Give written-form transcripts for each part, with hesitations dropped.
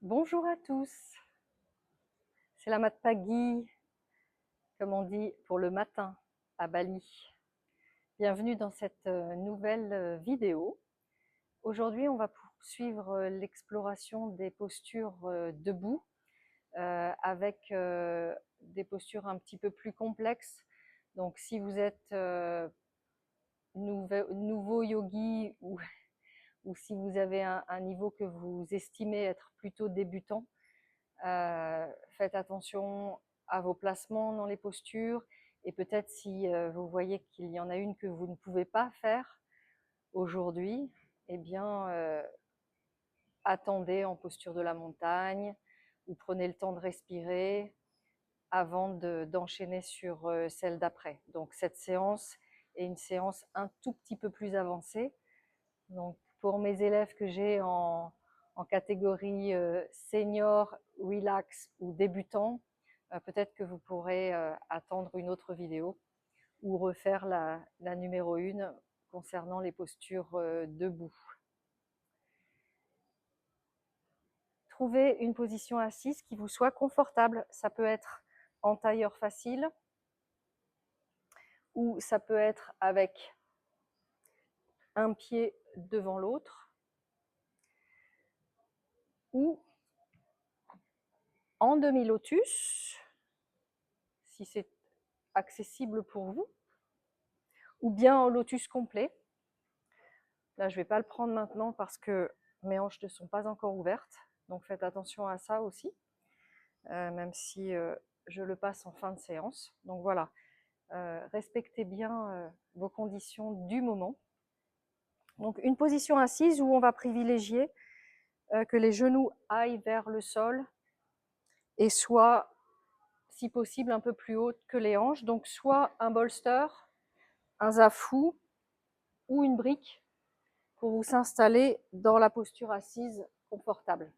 Bonjour à tous, c'est la mat pagi, comme on dit pour le matin à Bali. Bienvenue dans cette nouvelle vidéo. Aujourd'hui, on va poursuivre l'exploration des postures debout avec des postures un petit peu plus complexes. Donc si vous êtes nouveau yogi ou si vous avez un niveau que vous estimez être plutôt débutant, faites attention à vos placements dans les postures et peut-être si vous voyez qu'il y en a une que vous ne pouvez pas faire aujourd'hui, eh bien attendez en posture de la montagne ou prenez le temps de respirer avant d'enchaîner sur celle d'après. Donc cette séance est une séance un tout petit peu plus avancée. Donc pour mes élèves que j'ai en catégorie senior, relax ou débutant, peut-être que vous pourrez attendre une autre vidéo ou refaire la numéro 1 concernant les postures debout. Trouvez une position assise qui vous soit confortable. Ça peut être en tailleur facile ou ça peut être avec un pied devant l'autre ou en demi-lotus, si c'est accessible pour vous, ou bien en lotus complet. Là, je ne vais pas le prendre maintenant parce que mes hanches ne sont pas encore ouvertes, donc faites attention à ça aussi, même si je le passe en fin de séance. Donc voilà, respectez bien vos conditions du moment. Donc une position assise où on va privilégier que les genoux aillent vers le sol et soient, si possible, un peu plus hautes que les hanches. Donc soit un bolster, un zafou ou une brique pour vous s'installer dans la posture assise confortable.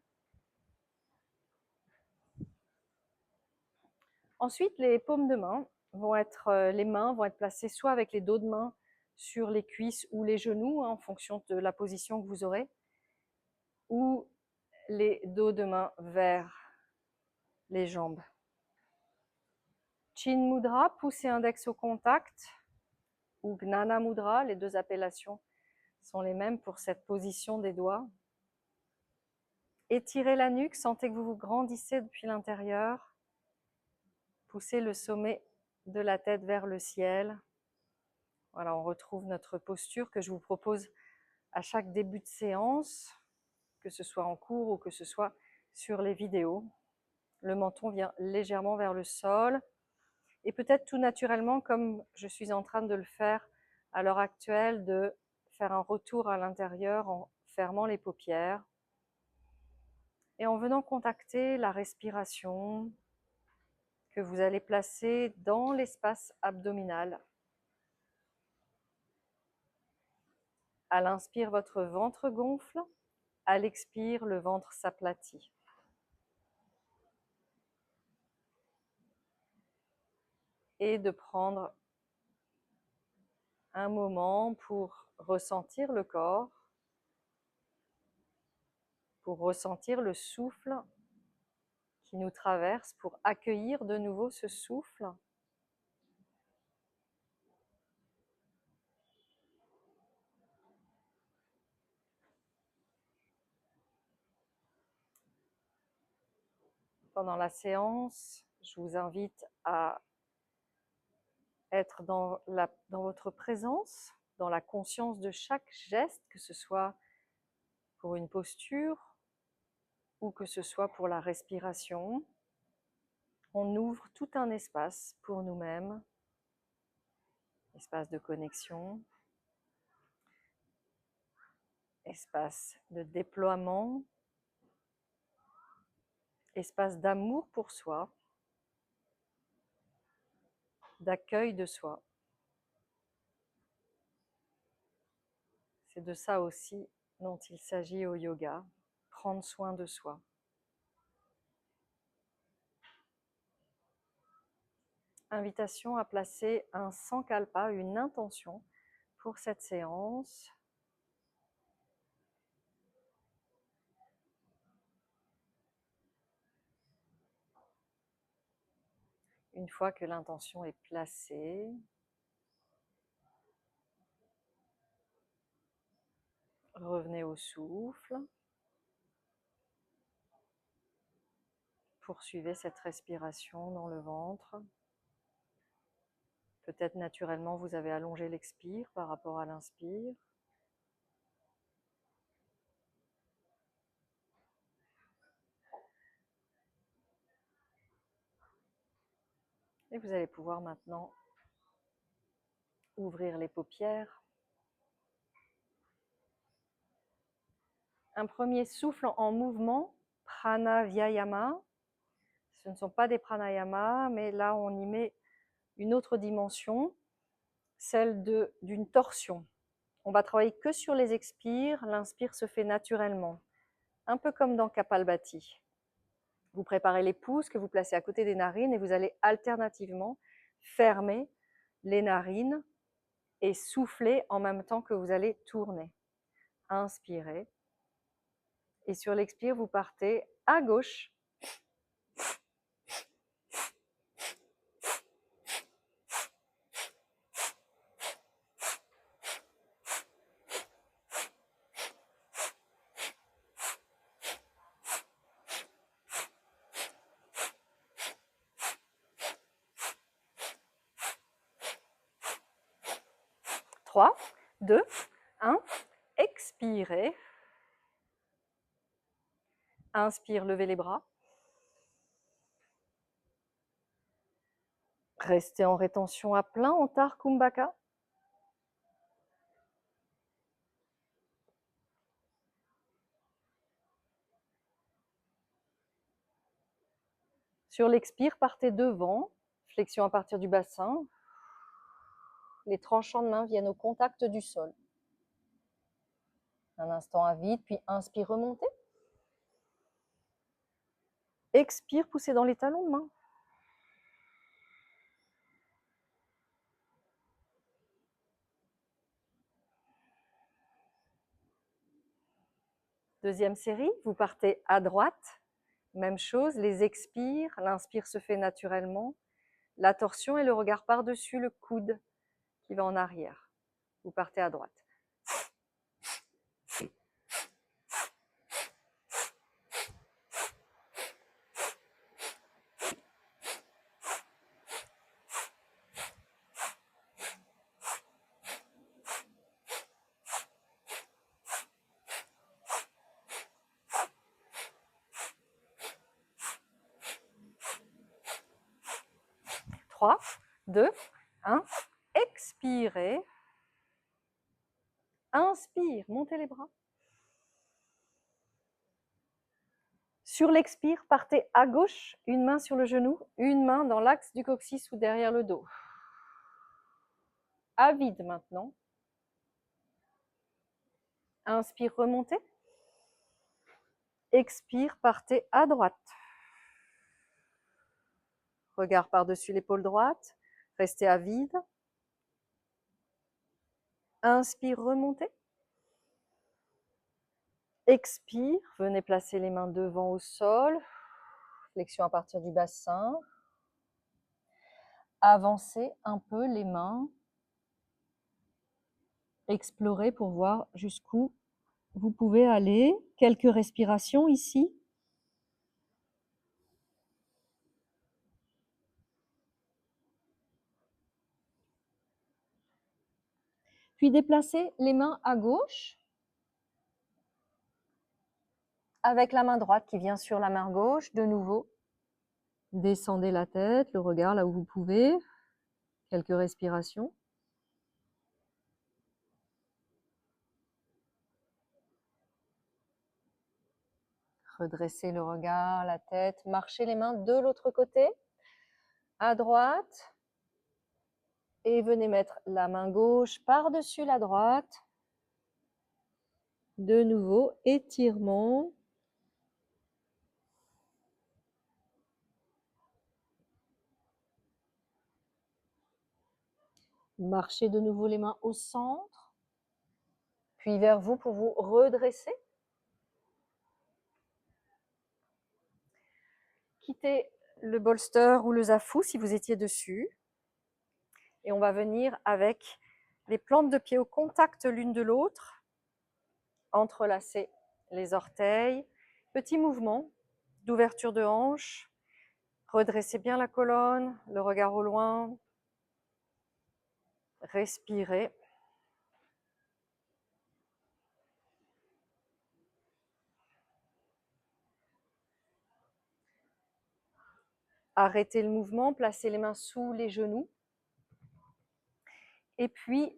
Ensuite, les paumes de main les mains vont être placées soit avec les dos de main sur les cuisses ou les genoux, en fonction de la position que vous aurez, ou les dos de main vers les jambes. Chin Mudra, pouce et index au contact, ou Gnana Mudra, les deux appellations sont les mêmes pour cette position des doigts. Étirez la nuque, sentez que vous vous grandissez depuis l'intérieur. Poussez le sommet de la tête vers le ciel. Voilà, on retrouve notre posture que je vous propose à chaque début de séance, que ce soit en cours ou que ce soit sur les vidéos. Le menton vient légèrement vers le sol et peut-être tout naturellement, comme je suis en train de le faire à l'heure actuelle, de faire un retour à l'intérieur en fermant les paupières et en venant contacter la respiration que vous allez placer dans l'espace abdominal. À l'inspire, votre ventre gonfle. À l'expire, le ventre s'aplatit. Et de prendre un moment pour ressentir le corps, pour ressentir le souffle qui nous traverse, pour accueillir de nouveau ce souffle. Pendant la séance, je vous invite à être dans votre présence, dans la conscience de chaque geste, que ce soit pour une posture ou que ce soit pour la respiration. On ouvre tout un espace pour nous-mêmes, espace de connexion, espace de déploiement, espace d'amour pour soi, d'accueil de soi. C'est de ça aussi dont il s'agit au yoga, prendre soin de soi. Invitation à placer un sankalpa, une intention pour cette séance. Une fois que l'intention est placée, revenez au souffle. Poursuivez cette respiration dans le ventre. Peut-être naturellement, vous avez allongé l'expire par rapport à l'inspire. Et vous allez pouvoir maintenant ouvrir les paupières. Un premier souffle en mouvement, Pranavyayama. Ce ne sont pas des pranayamas, mais là on y met une autre dimension, celle d'une torsion. On va travailler que sur les expires, l'inspire se fait naturellement, un peu comme dans Kapalbhati. Vous préparez les pouces que vous placez à côté des narines et vous allez alternativement fermer les narines et souffler en même temps que vous allez tourner. Inspirez. Et sur l'expire, vous partez à gauche. Trois, deux, un. Expirez. Inspire, levez les bras. Restez en rétention à plein, Antar Kumbhaka. Sur l'expire, partez devant, flexion à partir du bassin. Les tranchants de main viennent au contact du sol. Un instant à vide, puis inspire, remontez. Expire, poussez dans les talons de main. Deuxième série, vous partez à droite. Même chose, les expires, l'inspire se fait naturellement. La torsion et le regard par-dessus le coude qui va en arrière. Vous partez à droite. Trois, deux, un. Expirez. Inspire, montez les bras. Sur l'expire, partez à gauche, une main sur le genou, une main dans l'axe du coccyx ou derrière le dos. À vide maintenant. Inspire, remontez. Expire, partez à droite. Regard par-dessus l'épaule droite. Restez à vide. Inspire, remontez. Expire, venez placer les mains devant au sol. Flexion à partir du bassin. Avancez un peu les mains. Explorez pour voir jusqu'où vous pouvez aller. Quelques respirations ici. Puis déplacez les mains à gauche avec la main droite qui vient sur la main gauche. De nouveau, descendez la tête, le regard là où vous pouvez. Quelques respirations. Redressez le regard, la tête. Marchez les mains de l'autre côté, à droite. Et venez mettre la main gauche par-dessus la droite. De nouveau, étirement. Marchez de nouveau les mains au centre. Puis vers vous pour vous redresser. Quittez le bolster ou le zafou si vous étiez dessus. Et on va venir avec les plantes de pied au contact l'une de l'autre, entrelacer les orteils, petit mouvement d'ouverture de hanche, redressez bien la colonne, le regard au loin, respirez. Arrêtez le mouvement, placez les mains sous les genoux. Et puis,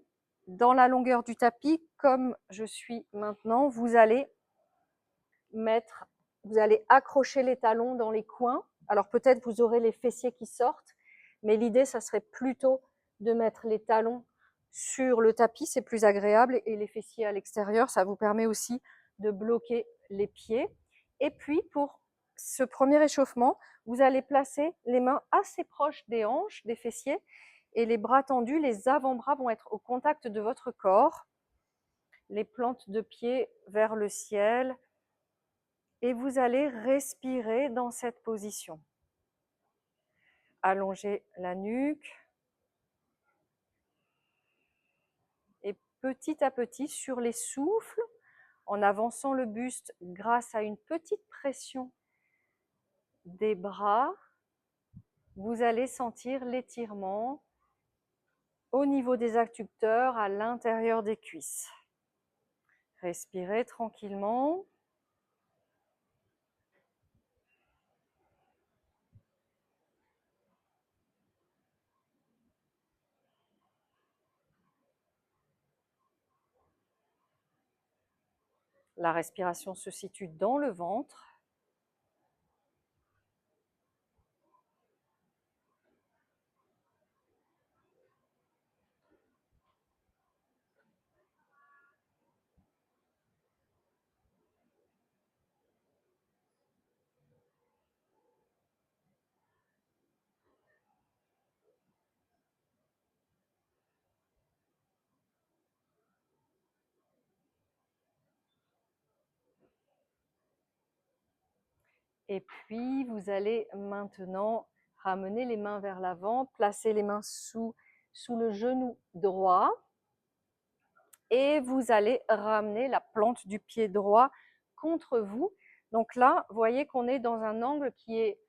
dans la longueur du tapis, comme je suis maintenant, vous allez accrocher les talons dans les coins. Alors peut-être vous aurez les fessiers qui sortent, mais l'idée, ça serait plutôt de mettre les talons sur le tapis, c'est plus agréable, et les fessiers à l'extérieur, ça vous permet aussi de bloquer les pieds. Et puis pour ce premier échauffement, vous allez placer les mains assez proches des hanches, des fessiers, et les bras tendus, les avant-bras vont être au contact de votre corps, les plantes de pied vers le ciel, et vous allez respirer dans cette position. Allongez la nuque. Et petit à petit, sur les souffles, en avançant le buste grâce à une petite pression des bras, vous allez sentir l'étirement au niveau des adducteurs, à l'intérieur des cuisses. Respirez tranquillement. La respiration se situe dans le ventre. Et puis, vous allez maintenant ramener les mains vers l'avant, placer les mains sous le genou droit. Et vous allez ramener la plante du pied droit contre vous. Donc là, vous voyez qu'on est dans un angle qui est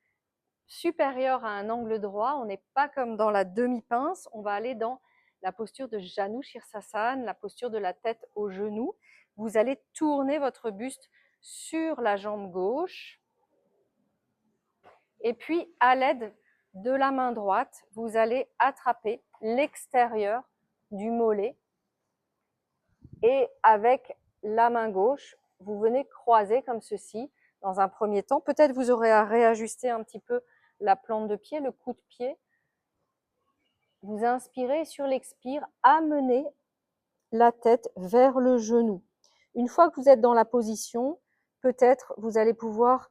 supérieur à un angle droit. On n'est pas comme dans la demi-pince. On va aller dans la posture de Janu Sirsasana, la posture de la tête au genou. Vous allez tourner votre buste sur la jambe gauche. Et puis, à l'aide de la main droite, vous allez attraper l'extérieur du mollet. Et avec la main gauche, vous venez croiser comme ceci dans un premier temps. Peut-être vous aurez à réajuster un petit peu la plante de pied, le coup de pied. Vous inspirez et sur l'expire, amenez la tête vers le genou. Une fois que vous êtes dans la position, peut-être vous allez pouvoir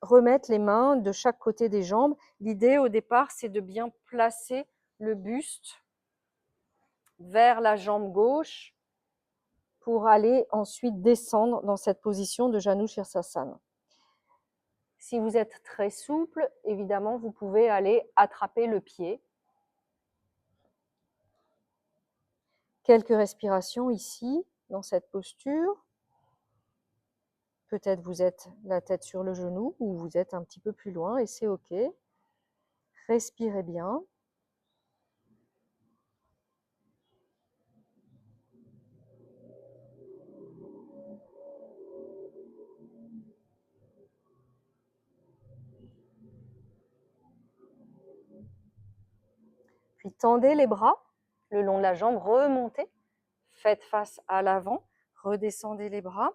remettre les mains de chaque côté des jambes. L'idée au départ, c'est de bien placer le buste vers la jambe gauche pour aller ensuite descendre dans cette position de Janu Sirsasana. Si vous êtes très souple, évidemment, vous pouvez aller attraper le pied. Quelques respirations ici, dans cette posture. Peut-être vous êtes la tête sur le genou ou vous êtes un petit peu plus loin et c'est OK. Respirez bien. Puis tendez les bras le long de la jambe, remontez, faites face à l'avant, redescendez les bras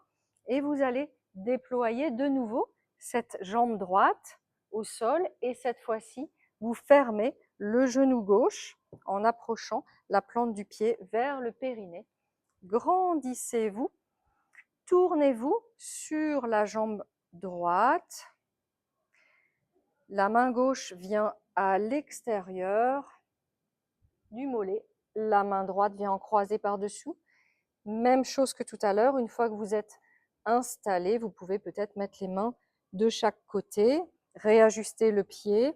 et vous allez déployer de nouveau cette jambe droite au sol et cette fois-ci, vous fermez le genou gauche en approchant la plante du pied vers le périnée. Grandissez-vous, tournez-vous sur la jambe droite. La main gauche vient à l'extérieur du mollet. La main droite vient en croisée par-dessous. Même chose que tout à l'heure, une fois que vous êtes installé, vous pouvez peut-être mettre les mains de chaque côté réajustez le pied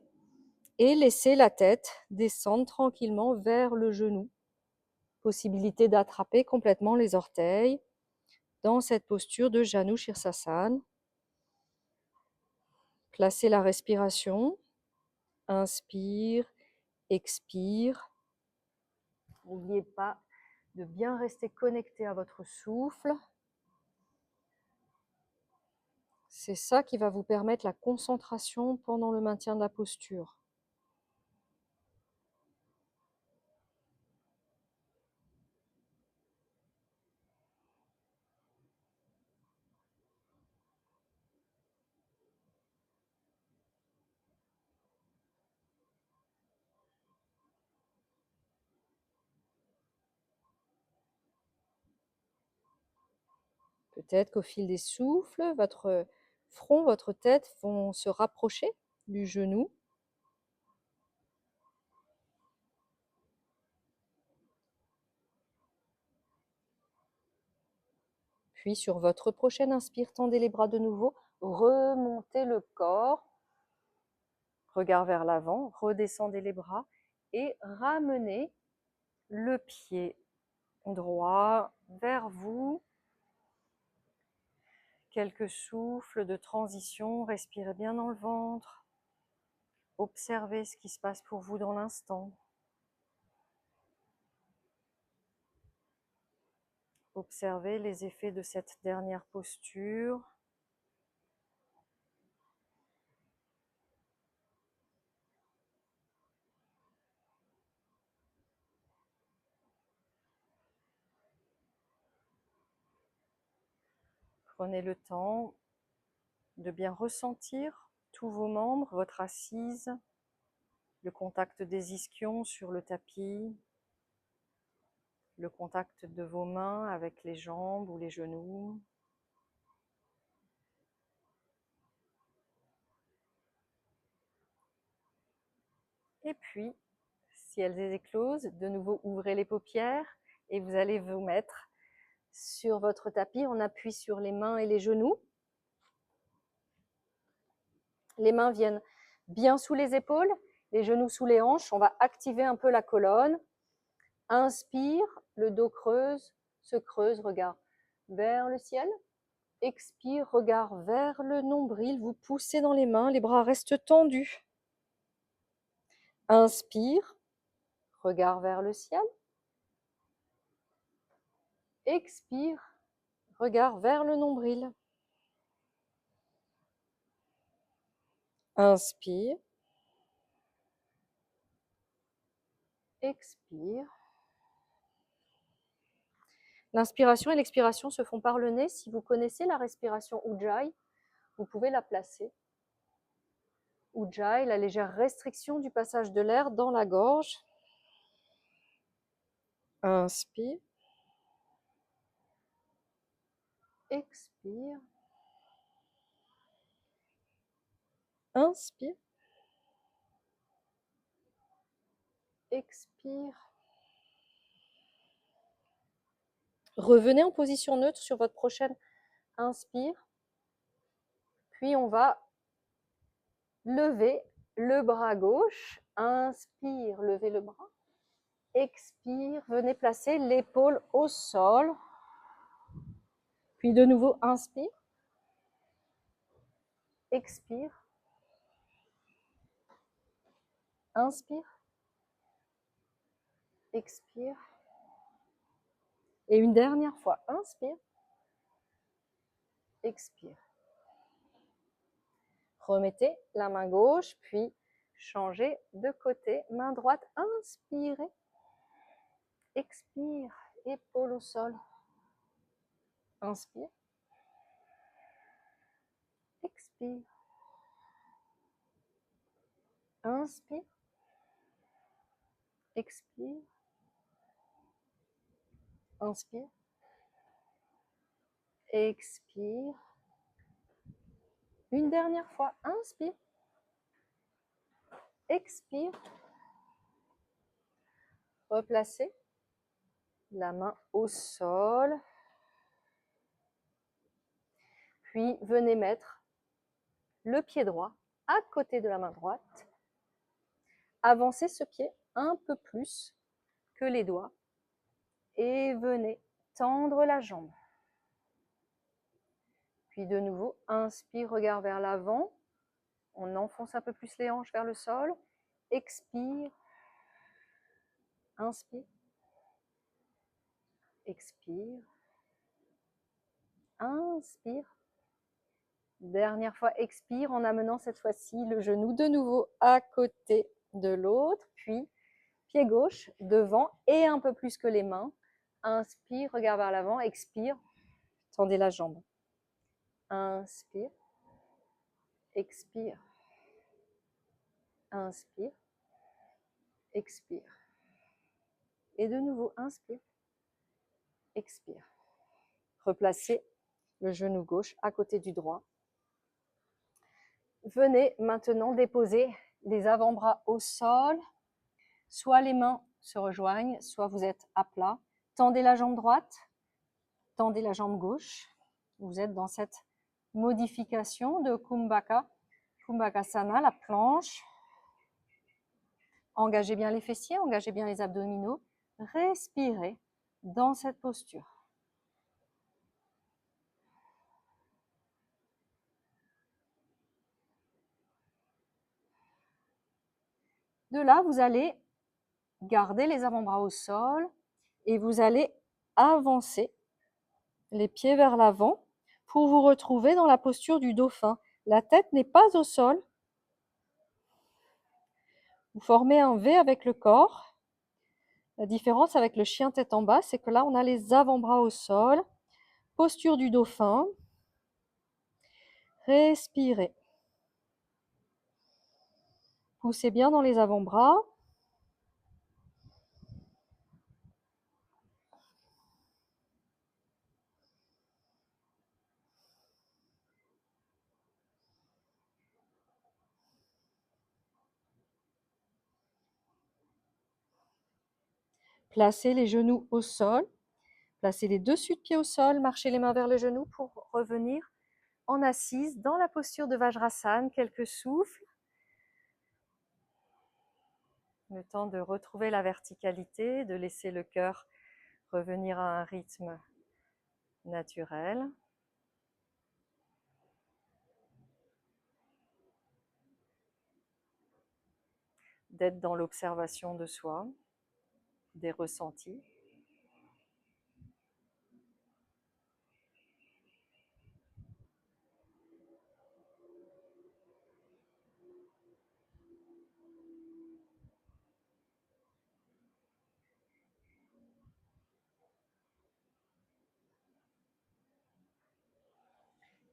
et laissez la tête descendre tranquillement vers le genou. Possibilité d'attraper complètement les orteils dans cette posture de Janu Sirsasana. Placez la respiration. Inspire, expire. N'oubliez pas de bien rester connecté à votre souffle. C'est ça qui va vous permettre la concentration pendant le maintien de la posture. Peut-être qu'au fil des souffles, votre front, votre tête vont se rapprocher du genou. Puis sur votre prochaine inspire, tendez les bras de nouveau, remontez le corps, regard vers l'avant, redescendez les bras et ramenez le pied droit vers vous. Quelques souffles de transition, respirez bien dans le ventre. Observez ce qui se passe pour vous dans l'instant. Observez les effets de cette dernière posture. Prenez le temps de bien ressentir tous vos membres, votre assise, le contact des ischions sur le tapis, le contact de vos mains avec les jambes ou les genoux. Et puis, si elles éclosent, de nouveau ouvrez les paupières et vous allez vous mettre sur votre tapis. On appuie sur les mains et les genoux. Les mains viennent bien sous les épaules, les genoux sous les hanches. On va activer un peu la colonne. Inspire, le dos se creuse, regard vers le ciel. Expire, regard vers le nombril. Vous poussez dans les mains, les bras restent tendus. Inspire, regard vers le ciel. Expire, regard vers le nombril. Inspire. Expire. L'inspiration et l'expiration se font par le nez. Si vous connaissez la respiration Ujjayi, vous pouvez la placer. Ujjayi, la légère restriction du passage de l'air dans la gorge. Inspire. Expire. Inspire. Expire. Revenez en position neutre sur votre prochaine inspire. Puis on va lever le bras gauche. Inspire, levez le bras. Expire, venez placer l'épaule au sol. Puis de nouveau, inspire. Expire. Inspire. Expire. Et une dernière fois, inspire. Expire. Remettez la main gauche, puis changez de côté. Main droite, inspirez. Expire, épaule au sol. Inspire. Expire. Inspire. Expire. Inspire. Expire. Une dernière fois, inspire. Expire. Replacez la main au sol. Puis venez mettre le pied droit à côté de la main droite. Avancez ce pied un peu plus que les doigts et venez tendre la jambe. Puis de nouveau, inspire, regard vers l'avant. On enfonce un peu plus les hanches vers le sol. Expire. Inspire. Expire. Inspire. Dernière fois, expire en amenant cette fois-ci le genou de nouveau à côté de l'autre. Puis, pied gauche devant et un peu plus que les mains. Inspire, regard vers l'avant. Expire. Tendez la jambe. Inspire. Expire. Inspire. Expire. Et de nouveau, inspire. Expire. Replacez le genou gauche à côté du droit. Venez maintenant déposer les avant-bras au sol. Soit les mains se rejoignent, soit vous êtes à plat. Tendez la jambe droite, tendez la jambe gauche. Vous êtes dans cette modification de Kumbhakasana, la planche. Engagez bien les fessiers, engagez bien les abdominaux. Respirez dans cette posture. De là, vous allez garder les avant-bras au sol et vous allez avancer les pieds vers l'avant pour vous retrouver dans la posture du dauphin. La tête n'est pas au sol. Vous formez un V avec le corps. La différence avec le chien tête en bas, c'est que là, on a les avant-bras au sol. Posture du dauphin. Respirez. Poussez bien dans les avant-bras. Placez les genoux au sol. Placez les dessus de pied au sol. Marchez les mains vers les genoux pour revenir en assise dans la posture de Vajrasana. Quelques souffles. Le temps de retrouver la verticalité, de laisser le cœur revenir à un rythme naturel. D'être dans l'observation de soi, des ressentis.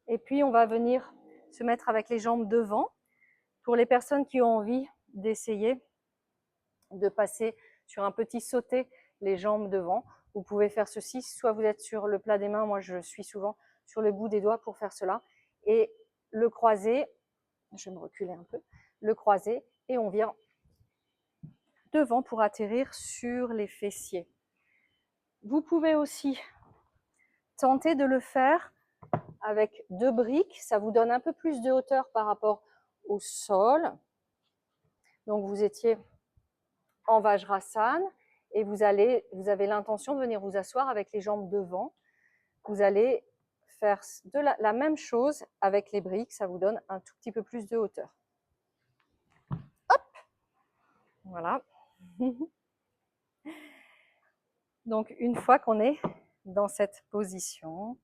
Et puis, on va venir se mettre avec les jambes devant. Pour les personnes qui ont envie d'essayer de passer sur un petit sauté, les jambes devant, vous pouvez faire ceci. Soit vous êtes sur le plat des mains, moi je suis souvent sur le bout des doigts pour faire cela. Et le croiser, je vais me reculer un peu, le croiser et on vient devant pour atterrir sur les fessiers. Vous pouvez aussi tenter de le faire avec 2 briques, ça vous donne un peu plus de hauteur par rapport au sol. Donc vous étiez en Vajrasana et vous avez l'intention de venir vous asseoir avec les jambes devant. Vous allez faire la même chose avec les briques, ça vous donne un tout petit peu plus de hauteur. Hop, voilà. Donc une fois qu'on est dans cette position,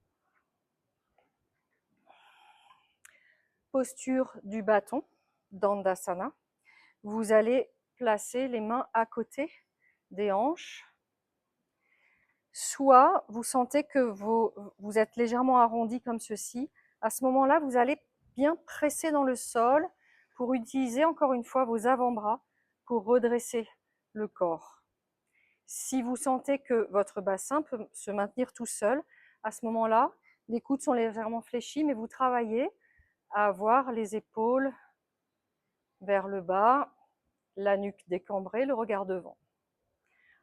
posture du bâton, Dandasana, vous allez placer les mains à côté des hanches. Soit vous sentez que vous êtes légèrement arrondi comme ceci. À ce moment-là, vous allez bien presser dans le sol pour utiliser encore une fois vos avant-bras pour redresser le corps. Si vous sentez que votre bassin peut se maintenir tout seul, à ce moment-là, les coudes sont légèrement fléchis, mais vous travaillez à avoir les épaules vers le bas, la nuque décambrée, le regard devant.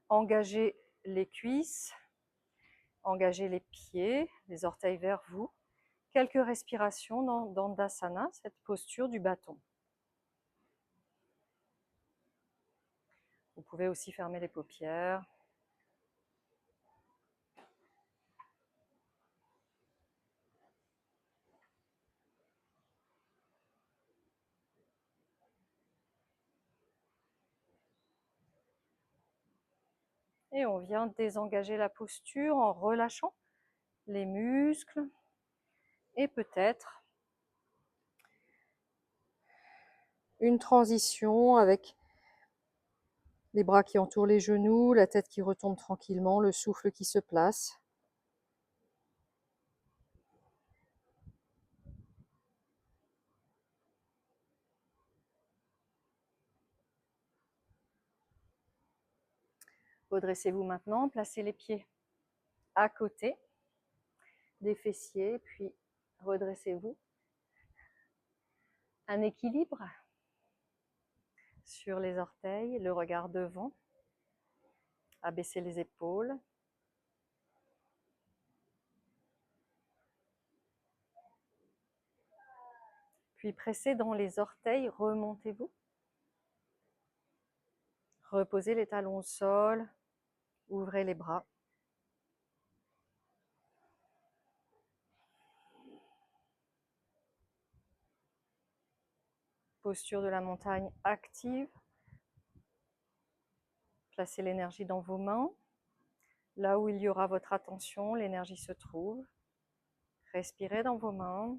Engagez les cuisses, engagez les pieds, les orteils vers vous. Quelques respirations dans Dandasana, cette posture du bâton. Vous pouvez aussi fermer les paupières. Et on vient désengager la posture en relâchant les muscles et peut-être une transition avec les bras qui entourent les genoux, la tête qui retombe tranquillement, le souffle qui se place. Redressez-vous maintenant, placez les pieds à côté des fessiers, puis redressez-vous. Un équilibre sur les orteils, le regard devant, abaissez les épaules. Puis pressez dans les orteils, remontez-vous. Reposez les talons au sol, ouvrez les bras. Posture de la montagne active. Placez l'énergie dans vos mains. Là où il y aura votre attention, l'énergie se trouve. Respirez dans vos mains.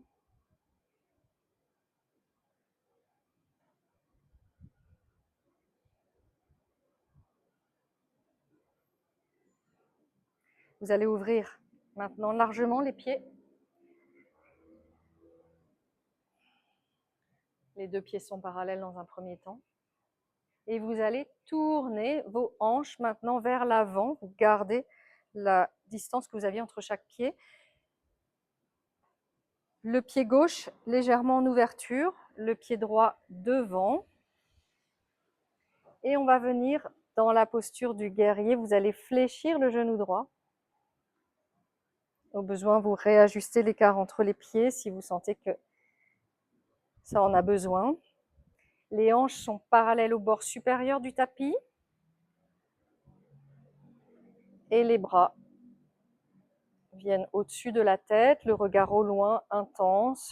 Vous allez ouvrir maintenant largement les pieds. Les deux pieds sont parallèles dans un premier temps. Et vous allez tourner vos hanches maintenant vers l'avant. Vous gardez la distance que vous aviez entre chaque pied. Le pied gauche légèrement en ouverture, le pied droit devant. Et on va venir dans la posture du guerrier. Vous allez fléchir le genou droit. Au besoin, vous réajustez l'écart entre les pieds si vous sentez que ça en a besoin. Les hanches sont parallèles au bord supérieur du tapis. Et les bras viennent au-dessus de la tête, le regard au loin, intense.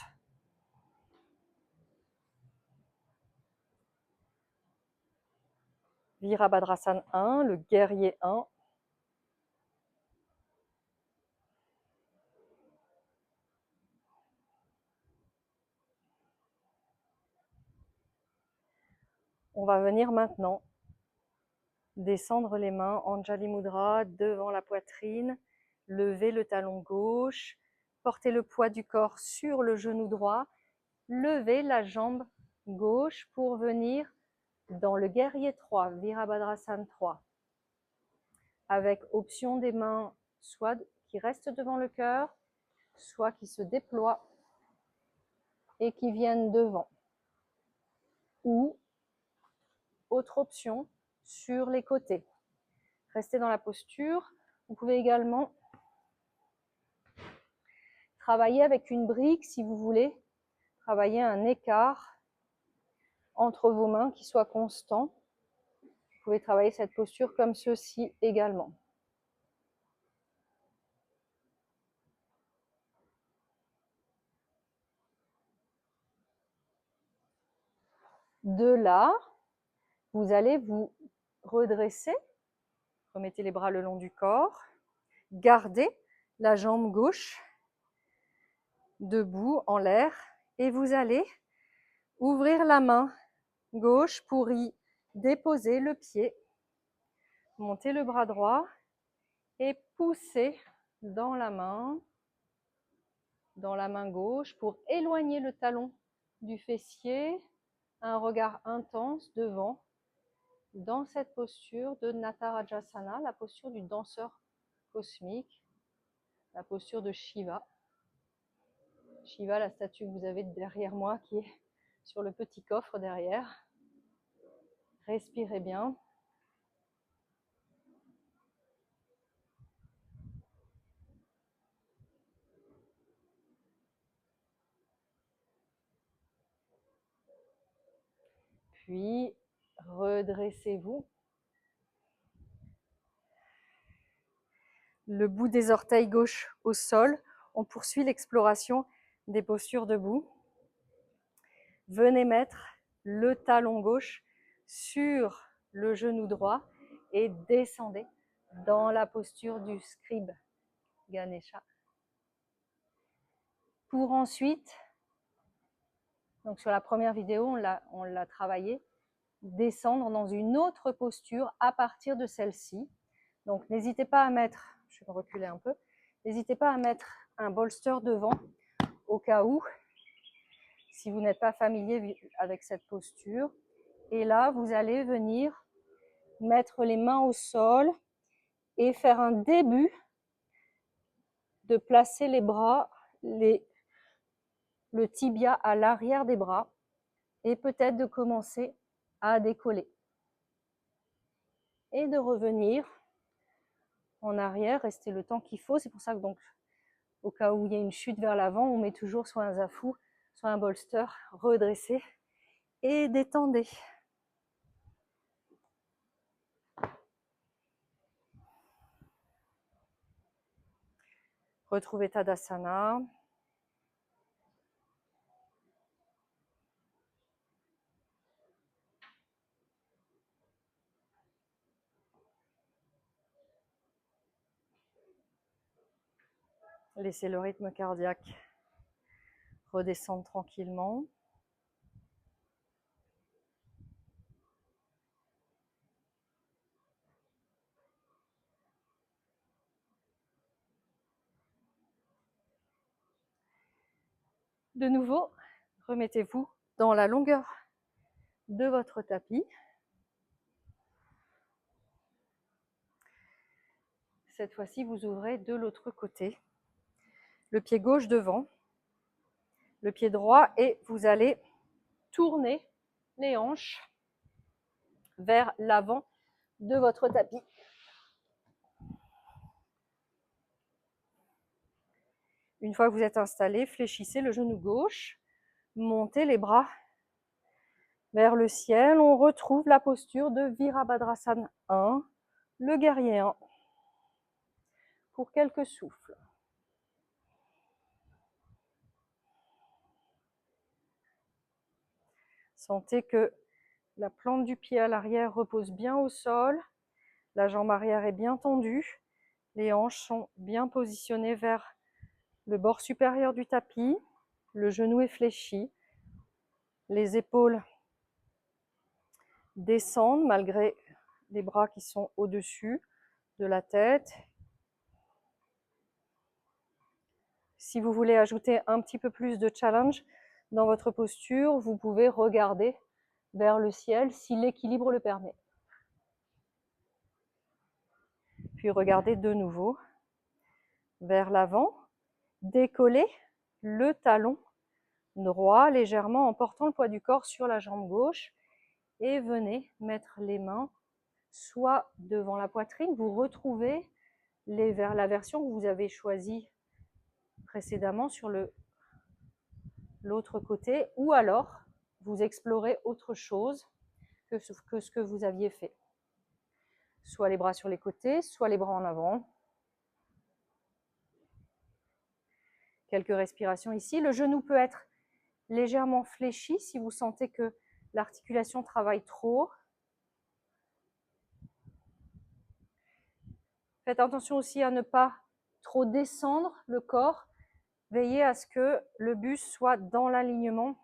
Virabhadrasana 1, le guerrier 1. On va venir maintenant descendre les mains, Anjali Mudra, devant la poitrine, lever le talon gauche, porter le poids du corps sur le genou droit, lever la jambe gauche pour venir dans le guerrier 3, Virabhadrasana 3, avec option des mains soit qui restent devant le cœur, soit qui se déploient et qui viennent devant, ou autre option sur les côtés. Restez dans la posture. Vous pouvez également travailler avec une brique si vous voulez, travailler un écart entre vos mains qui soit constant. Vous pouvez travailler cette posture comme ceci également. De là, vous allez vous redresser. Remettez les bras le long du corps. Gardez la jambe gauche debout en l'air et vous allez ouvrir la main gauche pour y déposer le pied. Montez le bras droit et poussez dans la main gauche pour éloigner le talon du fessier. Un regard intense devant dans cette posture de Natarajasana, la posture du danseur cosmique, la posture de Shiva. Shiva, la statue que vous avez derrière moi qui est sur le petit coffre derrière. Respirez bien. Puis, redressez-vous le bout des orteils gauche au sol. On poursuit l'exploration des postures debout. Venez mettre le talon gauche sur le genou droit et descendez dans la posture du scribe Ganesha. Pour ensuite, donc sur la première vidéo, on l'a travaillé, descendre dans une autre posture à partir de celle-ci. Donc n'hésitez pas à mettre, je vais me reculer un peu, n'hésitez pas à mettre un bolster devant au cas où, si vous n'êtes pas familier avec cette posture. Et là, vous allez venir mettre les mains au sol et faire un début de placer les bras, le tibia à l'arrière des bras et peut-être de commencer à décoller. Et de revenir en arrière, rester le temps qu'il faut. C'est pour ça que donc, au cas où il y a une chute vers l'avant, on met toujours soit un zafu, soit un bolster redressé et détendez. Retrouvez Tadasana. Laissez le rythme cardiaque redescendre tranquillement. De nouveau, remettez-vous dans la longueur de votre tapis. Cette fois-ci, vous ouvrez de l'autre côté. Le pied gauche devant, le pied droit, et vous allez tourner les hanches vers l'avant de votre tapis. Une fois que vous êtes installé, fléchissez le genou gauche, montez les bras vers le ciel. On retrouve la posture de Virabhadrasana 1, le guerrier 1, pour quelques souffles. Sentez que la plante du pied à l'arrière repose bien au sol, la jambe arrière est bien tendue, les hanches sont bien positionnées vers le bord supérieur du tapis, le genou est fléchi, les épaules descendent malgré les bras qui sont au-dessus de la tête. Si vous voulez ajouter un petit peu plus de challenge dans votre posture, vous pouvez regarder vers le ciel si l'équilibre le permet. Puis regardez de nouveau vers l'avant, décollez le talon droit légèrement en portant le poids du corps sur la jambe gauche et venez mettre les mains soit devant la poitrine, vous retrouvez la version que vous avez choisie précédemment sur l'autre côté, ou alors vous explorez autre chose que ce que vous aviez fait. Soit les bras sur les côtés, soit les bras en avant. Quelques respirations ici. Le genou peut être légèrement fléchi si vous sentez que l'articulation travaille trop. Faites attention aussi à ne pas trop descendre le corps. Veillez à ce que le buste soit dans l'alignement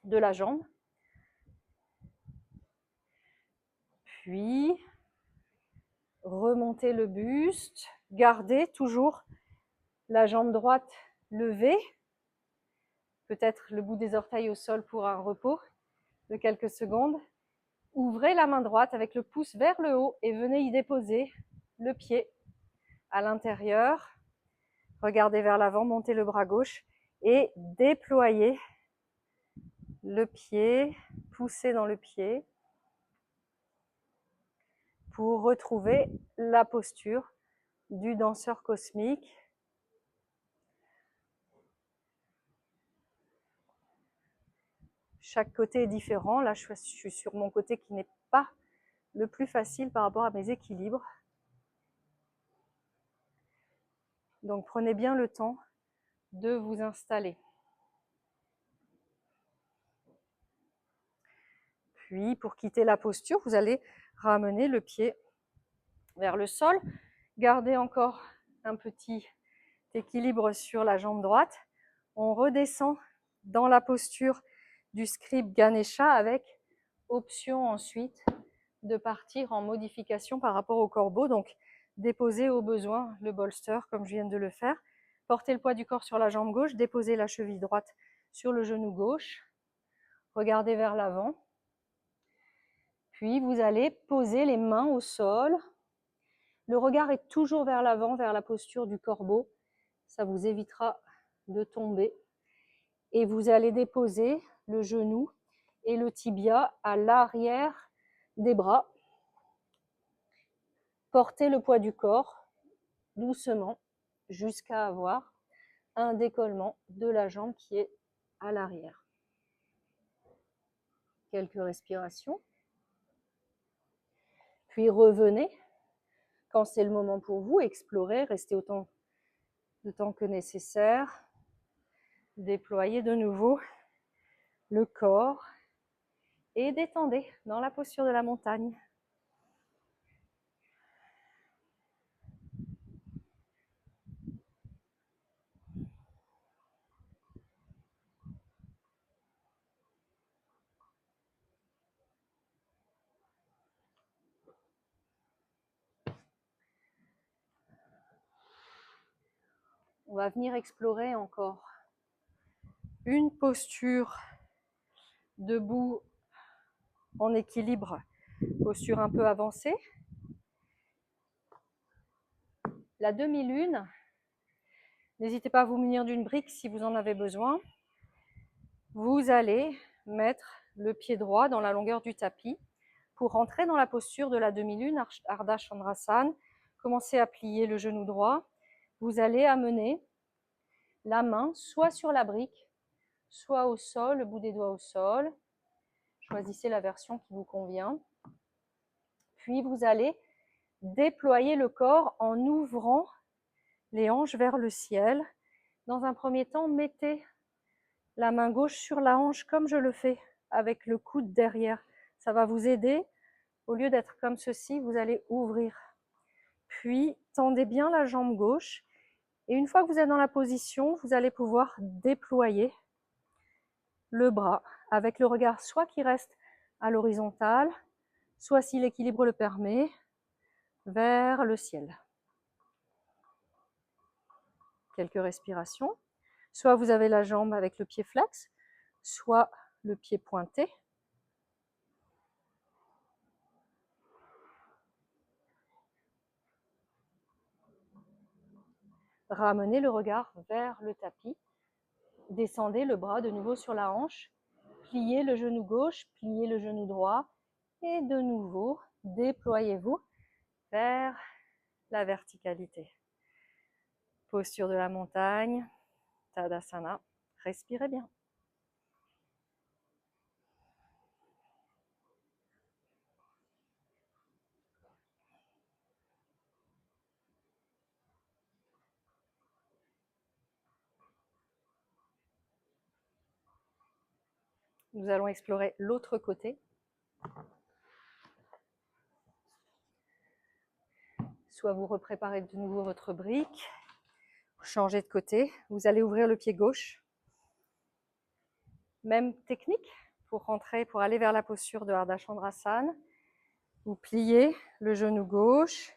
de la jambe. Puis, remontez le buste. Gardez toujours la jambe droite levée. Peut-être le bout des orteils au sol pour un repos de quelques secondes. Ouvrez la main droite avec le pouce vers le haut et venez y déposer le pied à l'intérieur. Regardez vers l'avant, montez le bras gauche et déployez le pied, poussez dans le pied pour retrouver la posture du danseur cosmique. Chaque côté est différent. Là, je suis sur mon côté qui n'est pas le plus facile par rapport à mes équilibres. Donc prenez bien le temps de vous installer. Puis pour quitter la posture, vous allez ramener le pied vers le sol. Gardez encore un petit équilibre sur la jambe droite. On redescend dans la posture du Scribe Ganesha avec option ensuite de partir en modification par rapport au corbeau. Donc déposer au besoin le bolster comme je viens de le faire. Portez le poids du corps sur la jambe gauche, déposez la cheville droite sur le genou gauche. Regardez vers l'avant. Puis vous allez poser les mains au sol. Le regard est toujours vers l'avant, vers la posture du corbeau. Ça vous évitera de tomber. Et vous allez déposer le genou et le tibia à l'arrière des bras. Portez le poids du corps doucement jusqu'à avoir un décollement de la jambe qui est à l'arrière. Quelques respirations. Puis revenez quand c'est le moment pour vous, explorez, restez autant de temps que nécessaire. Déployez de nouveau le corps et détendez dans la posture de la montagne. On va venir explorer encore une posture debout en équilibre, posture un peu avancée. La demi-lune, n'hésitez pas à vous munir d'une brique si vous en avez besoin. Vous allez mettre le pied droit dans la longueur du tapis pour rentrer dans la posture de la demi-lune, Ardha Chandrasana. Commencez à plier le genou droit. Vous allez amener la main soit sur la brique, soit au sol, le bout des doigts au sol. Choisissez la version qui vous convient. Puis vous allez déployer le corps en ouvrant les hanches vers le ciel. Dans un premier temps, mettez la main gauche sur la hanche comme je le fais avec le coude derrière. Ça va vous aider. Au lieu d'être comme ceci, vous allez ouvrir. Puis tendez bien la jambe gauche. Et une fois que vous êtes dans la position, vous allez pouvoir déployer le bras avec le regard soit qui reste à l'horizontale, soit si l'équilibre le permet, vers le ciel. Quelques respirations. Soit vous avez la jambe avec le pied flex, soit le pied pointé. Ramenez le regard vers le tapis. Descendez le bras de nouveau sur la hanche. Pliez le genou gauche, pliez le genou droit. Et de nouveau, déployez-vous vers la verticalité. Posture de la montagne, Tadasana. Respirez bien. Nous allons explorer l'autre côté. Soit vous repréparez de nouveau votre brique, vous changez de côté, vous allez ouvrir le pied gauche. Même technique pour rentrer, pour aller vers la posture de Ardha Chandrasana. Vous pliez le genou gauche,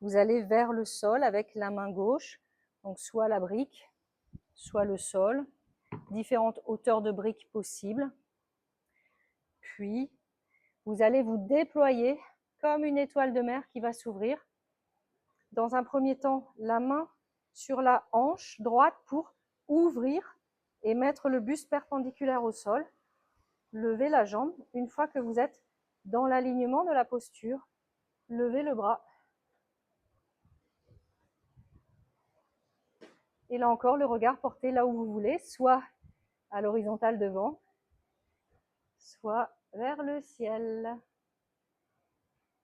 vous allez vers le sol avec la main gauche, donc soit la brique, soit le sol, différentes hauteurs de briques possibles. Puis, vous allez vous déployer comme une étoile de mer qui va s'ouvrir. Dans un premier temps, la main sur la hanche droite pour ouvrir et mettre le buste perpendiculaire au sol. Levez la jambe. Une fois que vous êtes dans l'alignement de la posture, levez le bras. Et là encore, le regard porté là où vous voulez, soit à l'horizontale devant, soit vers le ciel.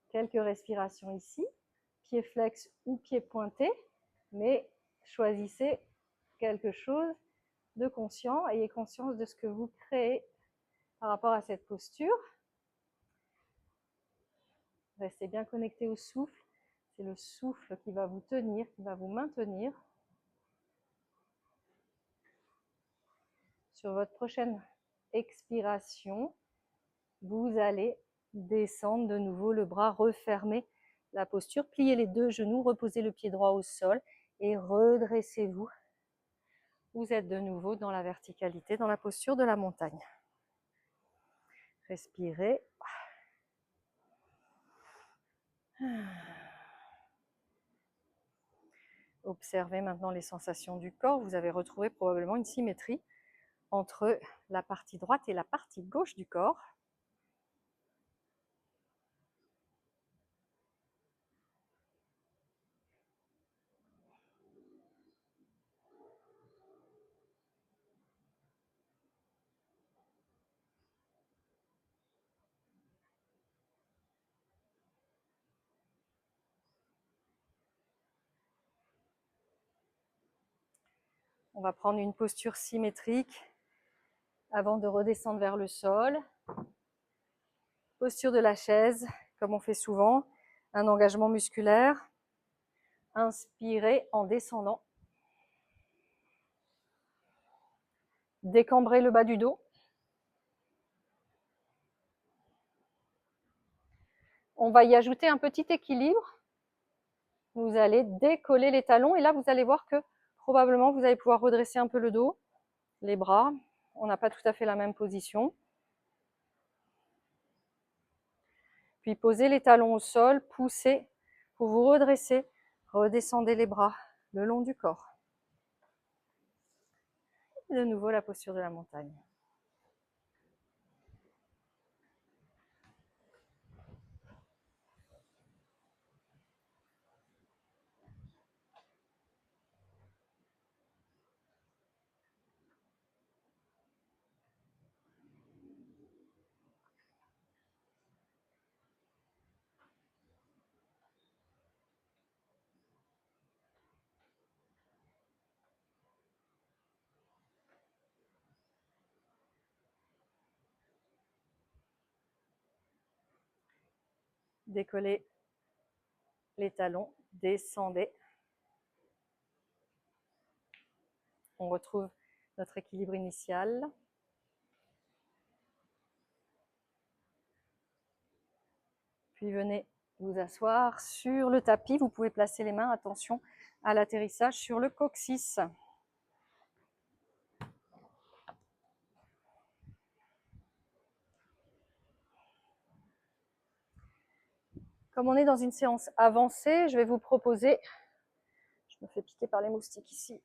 Quelques respirations ici, pied flex ou pied pointé, mais choisissez quelque chose de conscient, ayez conscience de ce que vous créez par rapport à cette posture. Restez bien connecté au souffle, c'est le souffle qui va vous tenir, qui va vous maintenir. Sur votre prochaine expiration, vous allez descendre de nouveau le bras, refermer la posture, pliez les deux genoux, reposez le pied droit au sol et redressez-vous. Vous êtes de nouveau dans la verticalité, dans la posture de la montagne. Respirez. Observez maintenant les sensations du corps. Vous avez retrouvé probablement une symétrie entre la partie droite et la partie gauche du corps. On va prendre une posture symétrique avant de redescendre vers le sol. Posture de la chaise, comme on fait souvent, un engagement musculaire. Inspirez en descendant. Décambrez le bas du dos. On va y ajouter un petit équilibre. Vous allez décoller les talons et là, vous allez voir que probablement, vous allez pouvoir redresser un peu le dos, les bras. On n'a pas tout à fait la même position. Puis posez les talons au sol, poussez pour vous redresser. Redescendez les bras le long du corps. Et de nouveau, la posture de la montagne. Décollez les talons, descendez. On retrouve notre équilibre initial. Puis venez vous asseoir sur le tapis. Vous pouvez placer les mains, attention à l'atterrissage sur le coccyx. Comme on est dans une séance avancée, je vais vous proposer, je me fais piquer par les moustiques ici,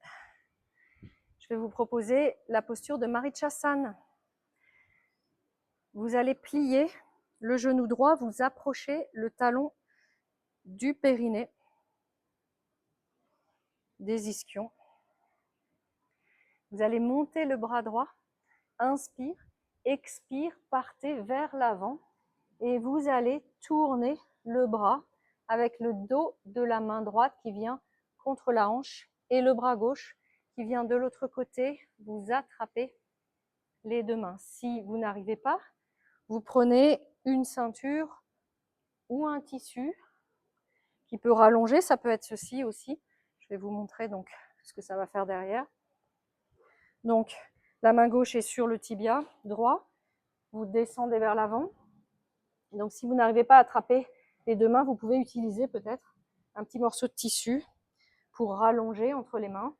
je vais vous proposer la posture de Marichasana. Vous allez plier le genou droit, vous approchez le talon du périnée, des ischions. Vous allez monter le bras droit, inspire, expire, partez vers l'avant et vous allez tourner le bras avec le dos de la main droite qui vient contre la hanche et le bras gauche qui vient de l'autre côté. Vous attrapez les deux mains. Si vous n'arrivez pas, vous prenez une ceinture ou un tissu qui peut rallonger. Ça peut être ceci aussi. Je vais vous montrer donc ce que ça va faire derrière. Donc, la main gauche est sur le tibia droit. Vous descendez vers l'avant. Donc, si vous n'arrivez pas à attraper les deux mains, vous pouvez utiliser peut-être un petit morceau de tissu pour rallonger entre les mains.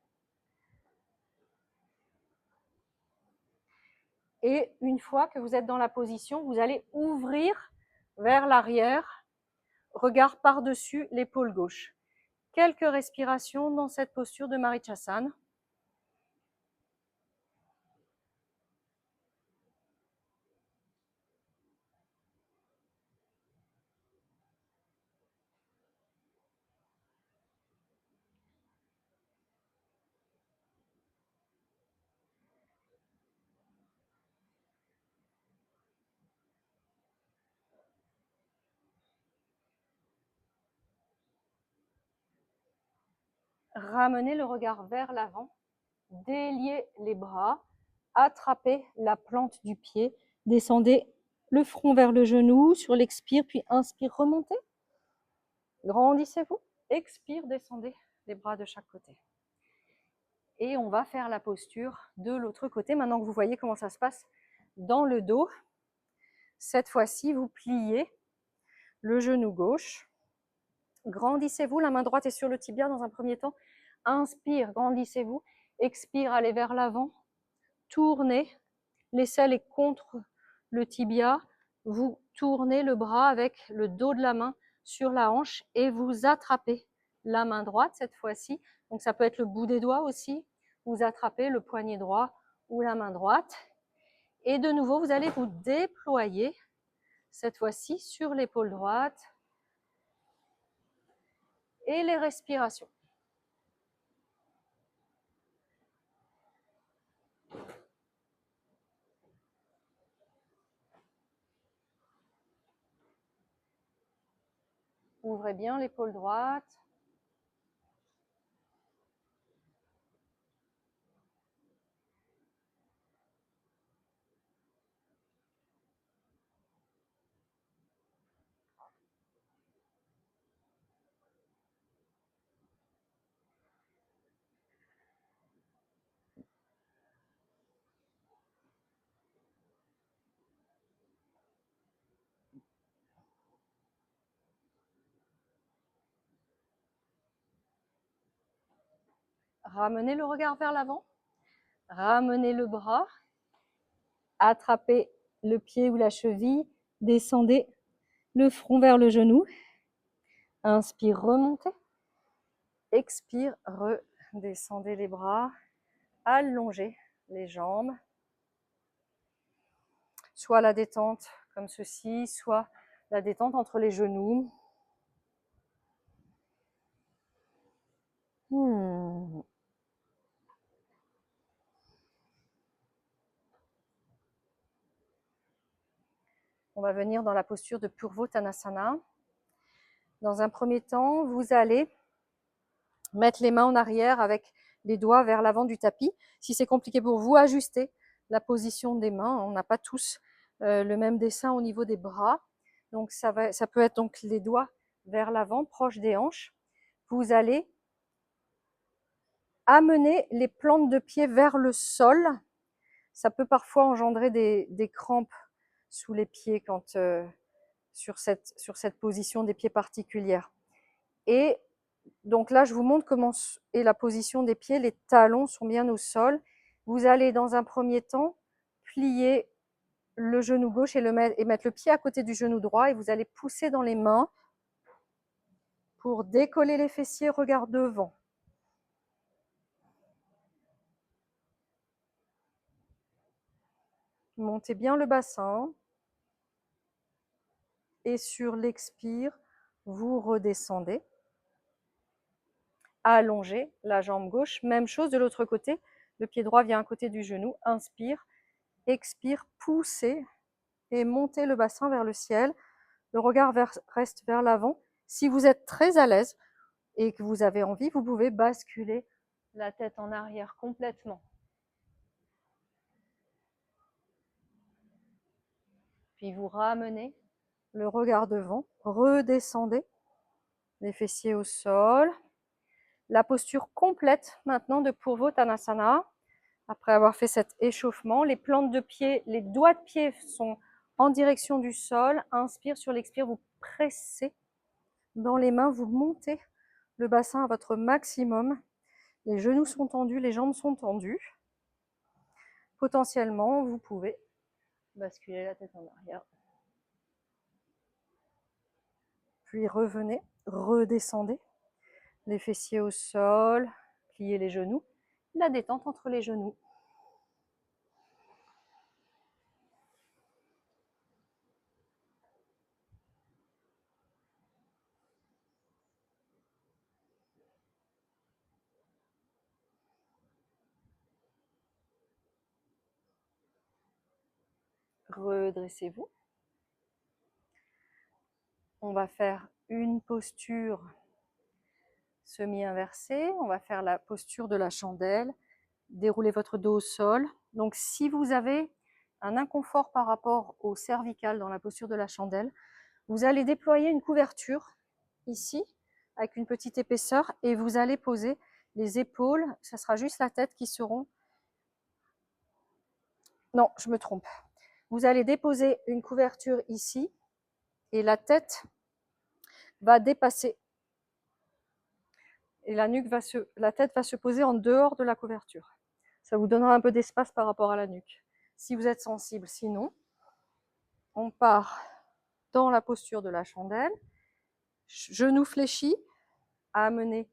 Et une fois que vous êtes dans la position, vous allez ouvrir vers l'arrière, regard par-dessus l'épaule gauche. Quelques respirations dans cette posture de Marichasana. ramenez le regard vers l'avant, déliez les bras, attrapez la plante du pied, descendez le front vers le genou sur l'expire, puis inspire, remontez. Grandissez-vous, expire, descendez les bras de chaque côté. Et on va faire la posture de l'autre côté, maintenant que vous voyez comment ça se passe dans le dos. Cette fois-ci, vous pliez le genou gauche. Grandissez-vous, la main droite est sur le tibia dans un premier temps. Inspire, grandissez-vous. Expire, allez vers l'avant. Tournez, l'aisselle est contre le tibia. Vous tournez le bras avec le dos de la main sur la hanche et vous attrapez la main droite cette fois-ci. Donc ça peut être le bout des doigts aussi. Vous attrapez le poignet droit ou la main droite. Et de nouveau, vous allez vous déployer cette fois-ci sur l'épaule droite. Et les respirations. Ouvrez bien l'épaule droite. Ramenez le regard vers l'avant. Ramenez le bras. Attrapez le pied ou la cheville. Descendez le front vers le genou. Inspire, remontez. Expire, redescendez les bras. Allongez les jambes. Soit la détente comme ceci, soit la détente entre les genoux. On va venir dans la posture de Purvottanasana. Dans un premier temps, vous allez mettre les mains en arrière avec les doigts vers l'avant du tapis. Si c'est compliqué pour vous, ajustez la position des mains. On n'a pas tous le même dessin au niveau des bras. Donc ça peut être donc les doigts vers l'avant, proche des hanches. Vous allez amener les plantes de pied vers le sol. Ça peut parfois engendrer des crampes sous les pieds quand, sur cette position des pieds particulière. Et donc là, je vous montre comment est la position des pieds. Les talons sont bien au sol. Vous allez dans un premier temps plier le genou gauche et mettre le pied à côté du genou droit et vous allez pousser dans les mains pour décoller les fessiers, regard devant. Montez bien le bassin. Et sur l'expire, vous redescendez. Allongez la jambe gauche. Même chose de l'autre côté. Le pied droit vient à côté du genou. Inspire. Expire. Poussez. Et montez le bassin vers le ciel. Le regard reste vers l'avant. Si vous êtes très à l'aise et que vous avez envie, vous pouvez basculer la tête en arrière complètement. Puis vous ramenez le regard devant, redescendez les fessiers au sol. La posture complète maintenant de Purvottanasana. Après avoir fait cet échauffement, les plantes de pied, les doigts de pied sont en direction du sol. Inspire, sur l'expire, vous pressez dans les mains, vous montez le bassin à votre maximum. Les genoux sont tendus, les jambes sont tendues. Potentiellement, vous pouvez basculer la tête en arrière. Puis revenez, redescendez. Les fessiers au sol, pliez les genoux. La détente entre les genoux. Redressez-vous. On va faire une posture semi-inversé. On va faire la posture de la chandelle. Déroulez votre dos au sol. Donc si vous avez un inconfort par rapport au cervical dans la posture de la chandelle, vous allez déployer une couverture ici avec une petite épaisseur et vous allez poser les épaules. Ça sera juste la tête qui seront... Non, je me trompe. Vous allez déposer une couverture ici et la tête va dépasser. Et la tête va se poser en dehors de la couverture. Ça vous donnera un peu d'espace par rapport à la nuque. Si vous êtes sensible, sinon, on part dans la posture de la chandelle. Genoux fléchis, amenez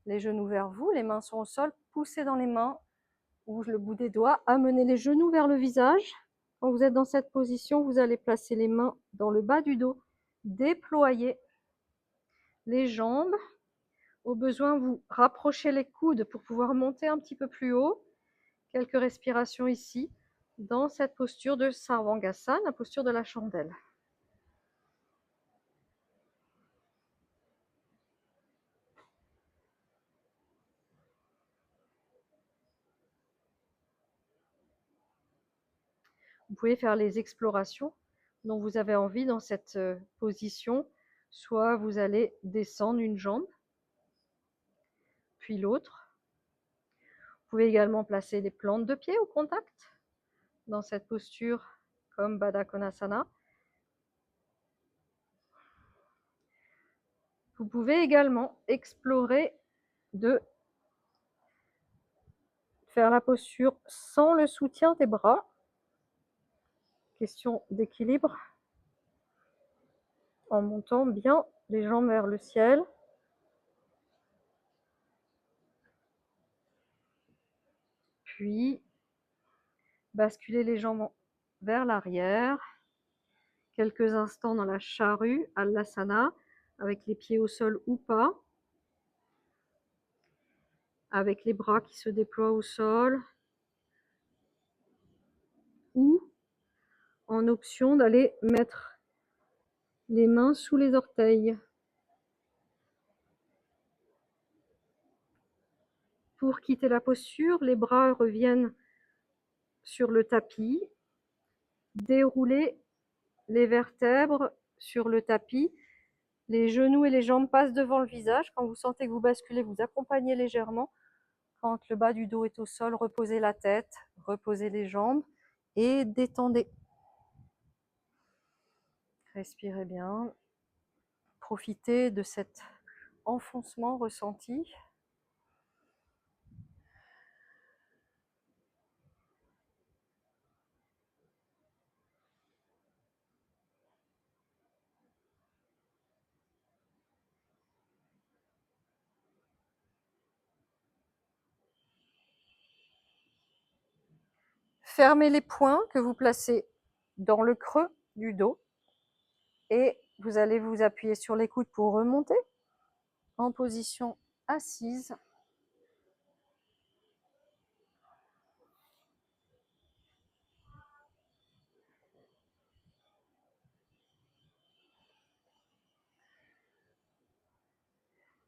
les genoux vers vous, les mains sont au sol, poussez dans les mains ou le bout des doigts, amenez les genoux vers le visage. Quand vous êtes dans cette position, vous allez placer les mains dans le bas du dos, déployer les jambes. Au besoin, vous rapprochez les coudes pour pouvoir monter un petit peu plus haut. Quelques respirations ici, dans cette posture de Sarvangasana, la posture de la chandelle. Vous pouvez faire les explorations dont vous avez envie dans cette position. Soit vous allez descendre une jambe, puis l'autre. Vous pouvez également placer les plantes de pied au contact dans cette posture comme Baddha Konasana. Vous pouvez également explorer de faire la posture sans le soutien des bras. Question d'équilibre. En montant bien les jambes vers le ciel. Puis, basculer les jambes vers l'arrière. Quelques instants dans la charrue, Alasana, avec les pieds au sol ou pas. Avec les bras qui se déploient au sol. Ou, en option, d'aller mettre les mains sous les orteils. Pour quitter la posture, les bras reviennent sur le tapis. Déroulez les vertèbres sur le tapis. Les genoux et les jambes passent devant le visage. Quand vous sentez que vous basculez, vous accompagnez légèrement. Quand le bas du dos est au sol, reposez la tête, reposez les jambes et détendez. Respirez bien. Profitez de cet enfoncement ressenti. Fermez les poings que vous placez dans le creux du dos et vous allez vous appuyer sur les coudes pour remonter en position assise.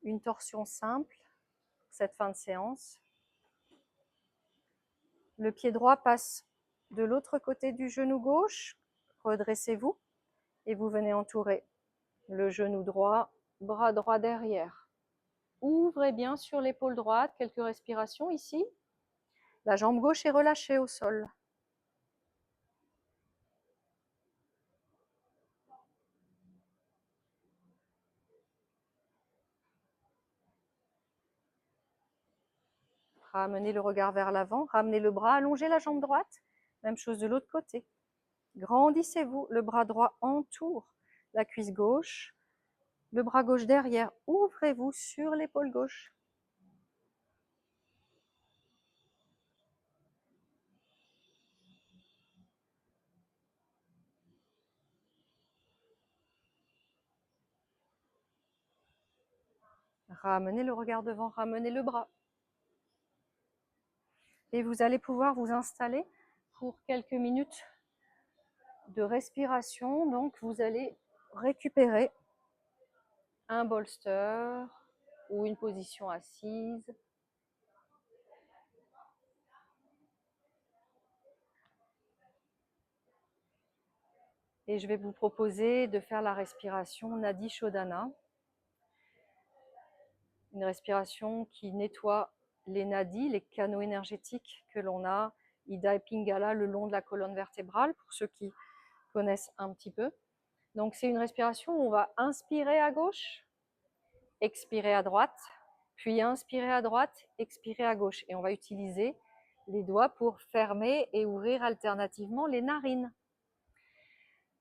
Une torsion simple, cette fin de séance. Le pied droit passe de l'autre côté du genou gauche. Redressez-vous et vous venez entourer le genou droit, bras droit derrière. Ouvrez bien sur l'épaule droite, quelques respirations ici. La jambe gauche est relâchée au sol. Ramenez le regard vers l'avant, ramenez le bras, allongez la jambe droite. Même chose de l'autre côté. Grandissez-vous, le bras droit entoure la cuisse gauche, le bras gauche derrière. Ouvrez-vous sur l'épaule gauche. Ramenez le regard devant, ramenez le bras. Et vous allez pouvoir vous installer pour quelques minutes de respiration. Donc, vous allez récupérer un bolster, ou une position assise. Et je vais vous proposer de faire la respiration Nadi Shodhana, une respiration qui nettoie les nadis, les canaux énergétiques que l'on a, Ida et Pingala, le long de la colonne vertébrale, pour ceux qui connaissent un petit peu. Donc c'est une respiration où on va inspirer à gauche, expirer à droite, puis inspirer à droite, expirer à gauche. Et on va utiliser les doigts pour fermer et ouvrir alternativement les narines.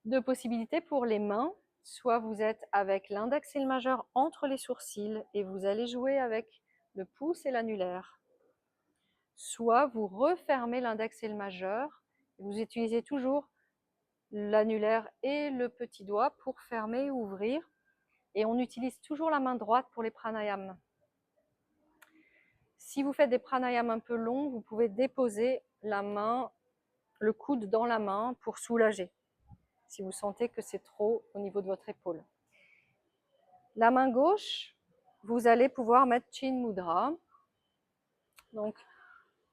Deux possibilités pour les mains. Soit vous êtes avec l'index et le majeur entre les sourcils et vous allez jouer avec le pouce et l'annulaire. Soit vous refermez l'index et le majeur. Et vous utilisez toujours l'annulaire et le petit doigt pour fermer et ouvrir. Et on utilise toujours la main droite pour les pranayams. Si vous faites des pranayams un peu longs, vous pouvez déposer la main, le coude dans la main pour soulager, si vous sentez que c'est trop au niveau de votre épaule. La main gauche, vous allez pouvoir mettre Chin Mudra. Donc,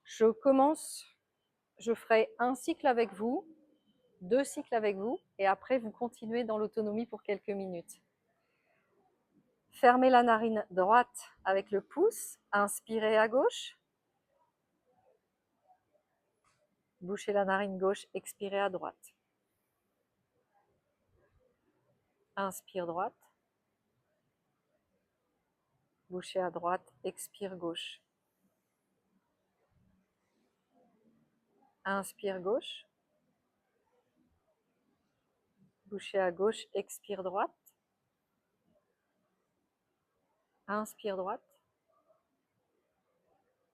je ferai un cycle avec vous, 2 cycles avec vous, et après vous continuez dans l'autonomie pour quelques minutes. Fermez la narine droite avec le pouce, inspirez à gauche. Bouchez la narine gauche, expirez à droite. Inspire droite. Bouchez à droite, expire gauche. Inspire gauche. Bouchez à gauche, expire droite. Inspire droite.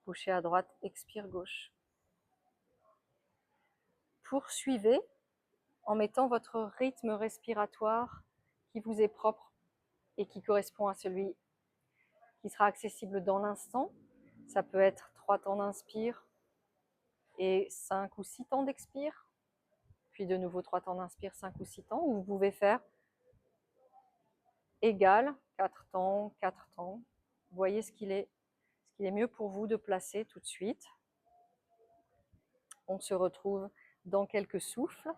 Bouchez à droite, expire gauche. Poursuivez en mettant votre rythme respiratoire qui vous est propre et qui correspond à celui qui sera accessible dans l'instant. Ça peut être 3 temps d'inspire et 5 ou 6 temps d'expire, puis de nouveau 3 temps d'inspire, 5 ou 6 temps, ou vous pouvez faire égal, 4 temps, 4 temps. Voyez ce qu'il est mieux pour vous de placer tout de suite. On se retrouve dans quelques souffles.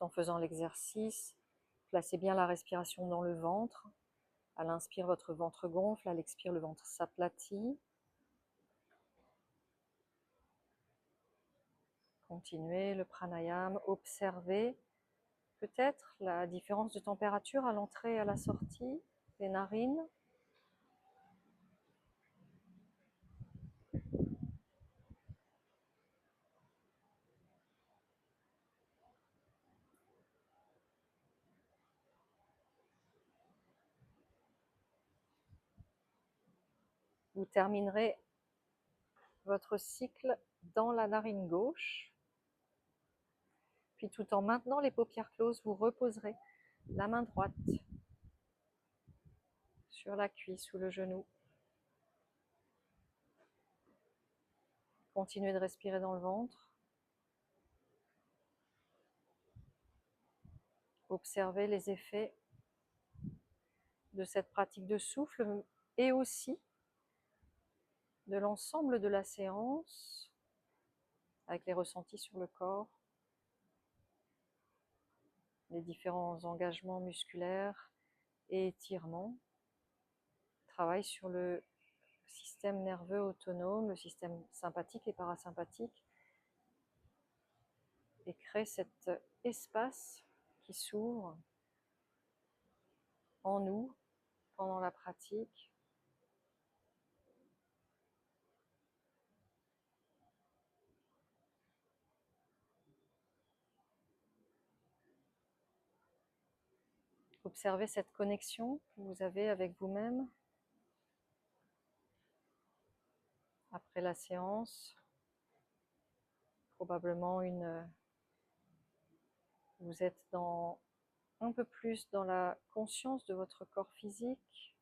En faisant l'exercice, placez bien la respiration dans le ventre. À l'inspire, votre ventre gonfle. À l'expire, le ventre s'aplatit. Continuez le pranayama. Observez peut-être la différence de température à l'entrée et à la sortie des narines. Vous terminerez votre cycle dans la narine gauche. Puis tout en maintenant les paupières closes, vous reposerez la main droite sur la cuisse ou le genou. Continuez de respirer dans le ventre. Observez les effets de cette pratique de souffle et aussi de l'ensemble de la séance avec les ressentis sur le corps, les différents engagements musculaires et étirements. Travail sur le système nerveux autonome, le système sympathique et parasympathique, et crée cet espace qui s'ouvre en nous pendant la pratique. Observez cette connexion que vous avez avec vous-même après la séance. Probablement vous êtes un peu plus dans la conscience de votre corps physique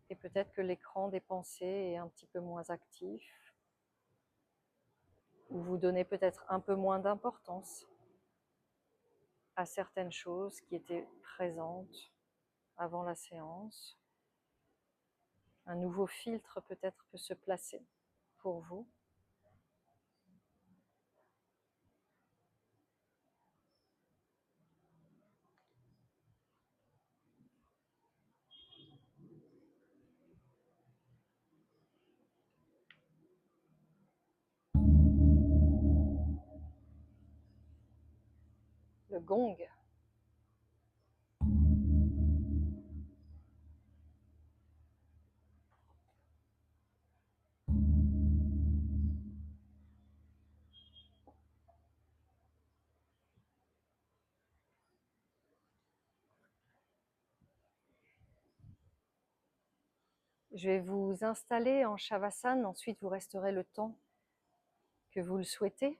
et peut-être que l'écran des pensées est un petit peu moins actif ou vous donnez peut-être un peu moins d'importance à certaines choses qui étaient présentes avant la séance. Un nouveau filtre peut-être peut se placer pour vous. Le gong. Je vais vous installer en Shavasana, ensuite vous resterez le temps que vous le souhaitez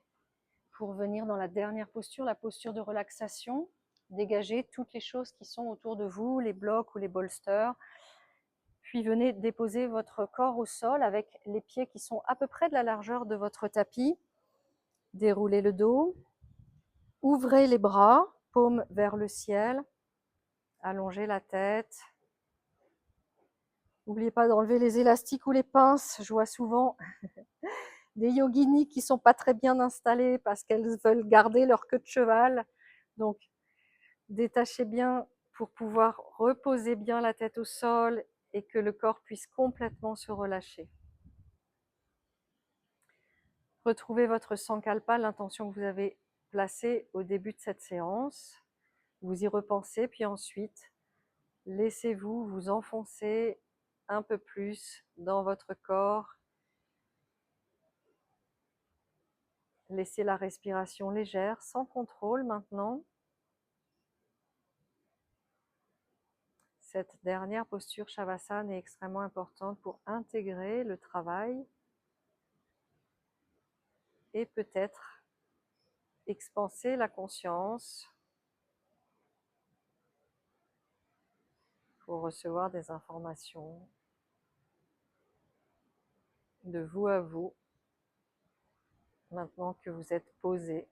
pour venir dans la dernière posture, la posture de relaxation. Dégagez toutes les choses qui sont autour de vous, les blocs ou les bolsters. Puis venez déposer votre corps au sol avec les pieds qui sont à peu près de la largeur de votre tapis. Déroulez le dos. Ouvrez les bras, paumes vers le ciel. Allongez la tête. N'oubliez pas d'enlever les élastiques ou les pinces. Je vois souvent des yoginis qui ne sont pas très bien installées parce qu'elles veulent garder leur queue de cheval. Donc, détachez bien pour pouvoir reposer bien la tête au sol et que le corps puisse complètement se relâcher. Retrouvez votre sankalpa, l'intention que vous avez placée au début de cette séance. Vous y repensez, puis ensuite, laissez-vous vous enfoncer un peu plus dans votre corps. Laissez la respiration légère, sans contrôle maintenant. Cette dernière posture Shavasana est extrêmement importante pour intégrer le travail et peut-être expanser la conscience pour recevoir des informations de vous à vous, maintenant que vous êtes posé,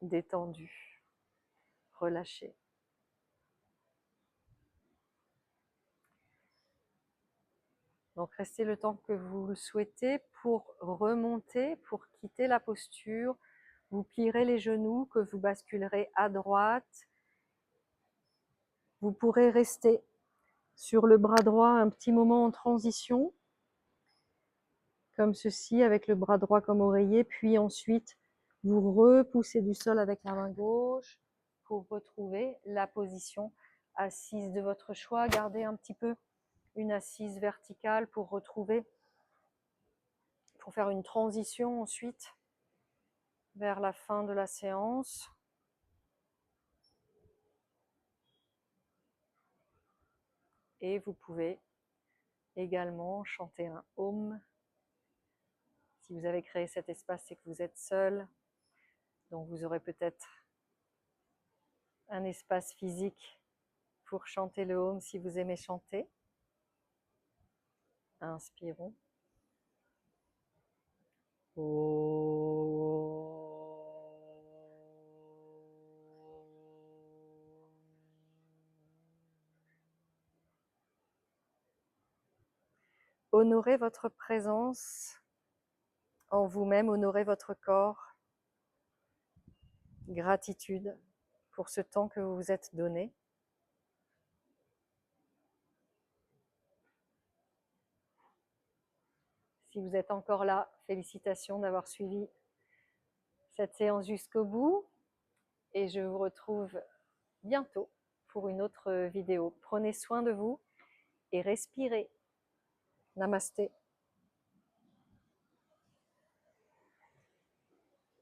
détendu, relâché. Donc restez le temps que vous le souhaitez pour remonter, pour quitter la posture. Vous plierez les genoux, que vous basculerez à droite. Vous pourrez rester sur le bras droit un petit moment en transition, comme ceci, avec le bras droit comme oreiller, puis ensuite vous repoussez du sol avec la main gauche pour retrouver la position assise de votre choix. Gardez un petit peu une assise verticale pour retrouver, pour faire une transition ensuite vers la fin de la séance. Et vous pouvez également chanter un Om. Si vous avez créé cet espace, c'est que vous êtes seul. Donc vous aurez peut-être un espace physique pour chanter le Om si vous aimez chanter. Inspirons. Honorez votre présence en vous-même, honorez votre corps. Gratitude pour ce temps que vous vous êtes donné. Si vous êtes encore là, félicitations d'avoir suivi cette séance jusqu'au bout. et je vous retrouve bientôt pour une autre vidéo. Prenez soin de vous et respirez. Namasté.